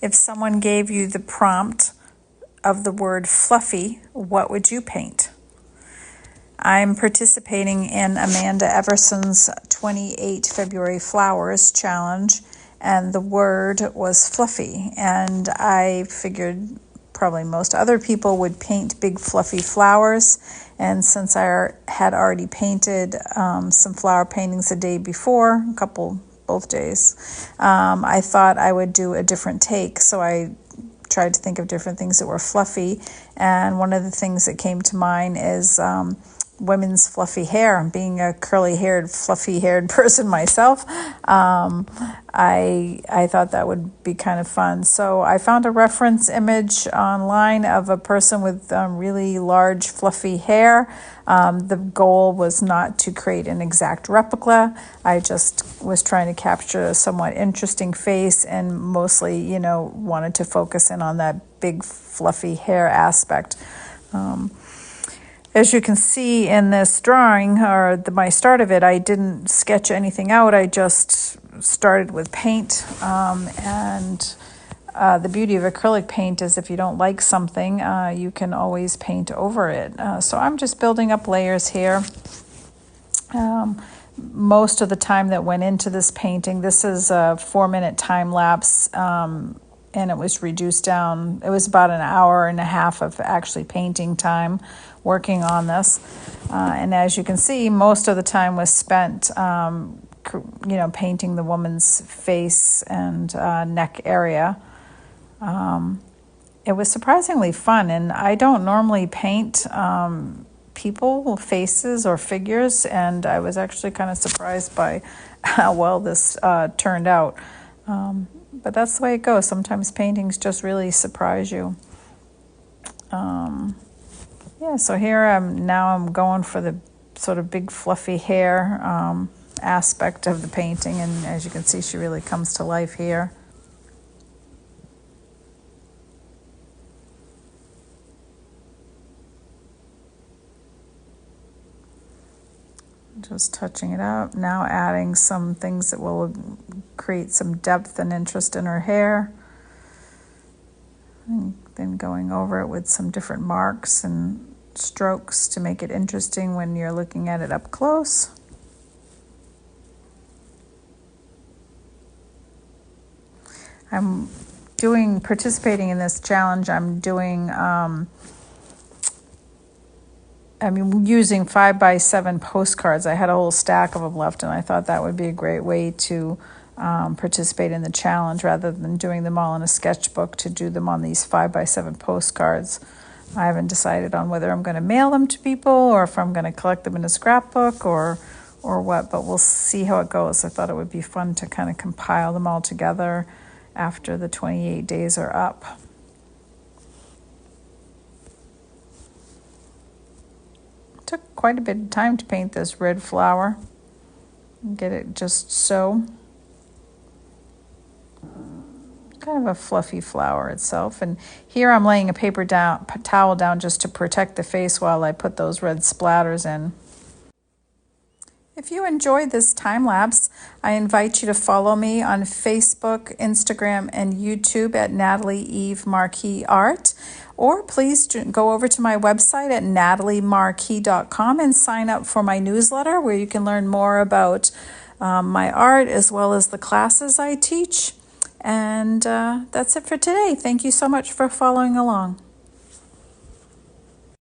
If someone gave you the prompt of the word fluffy, what would you paint? I'm participating in Amanda Everson's 28 February Flowers Challenge, and the word was fluffy. And I figured probably most other people would paint big fluffy flowers. And since I had already painted some flower paintings the day before, both days, I thought I would do a different take. So I tried to think of different things that were fluffy. And one of the things that came to mind is women's fluffy hair. Being a curly-haired, fluffy-haired person myself, I thought that would be kind of fun. So I found a reference image online of a person with really large, fluffy hair. The goal was not to create an exact replica. I just was trying to capture a somewhat interesting face and mostly, wanted to focus in on that big, fluffy hair aspect. As you can see in this drawing, or my start of it, I didn't sketch anything out. I just started with paint. And the beauty of acrylic paint is if you don't like something, you can always paint over it. So I'm just building up layers here. Most of the time that went into this painting, this is a 4-minute time lapse, and it was reduced down. It was about an hour and a half of actually painting time working on this. And as you can see, most of the time was spent, painting the woman's face and neck area. It was surprisingly fun, and I don't normally paint people, faces, or figures, and I was actually kind of surprised by how well this turned out. But that's the way it goes. Sometimes paintings just really surprise you. So here I'm going for the sort of big fluffy hair aspect of the painting, and as you can see, she really comes to life here. Just touching it up, now adding some things that will create some depth and interest in her hair. And then going over it with some different marks and strokes to make it interesting when you're looking at it up close. I'm participating in this challenge. I'm using 5x7 postcards. I had a whole stack of them left, and I thought that would be a great way to participate in the challenge rather than doing them all in a sketchbook, to do them on these 5x7 postcards. I haven't decided on whether I'm going to mail them to people or if I'm going to collect them in a scrapbook or what, but we'll see how it goes. I thought it would be fun to kind of compile them all together after the 28 days are up. It took quite a bit of time to paint this red flower and get it just so. Kind of a fluffy flower itself. And here I'm laying a paper towel down just to protect the face while I put those red splatters in. If you enjoyed this time lapse, I invite you to follow me on Facebook, Instagram, and YouTube at Natalie Eve Marquis Art. Or please go over to my website at nataliemarquis.com and sign up for my newsletter, where you can learn more about my art as well as the classes I teach. And that's it for today. Thank you so much for following along.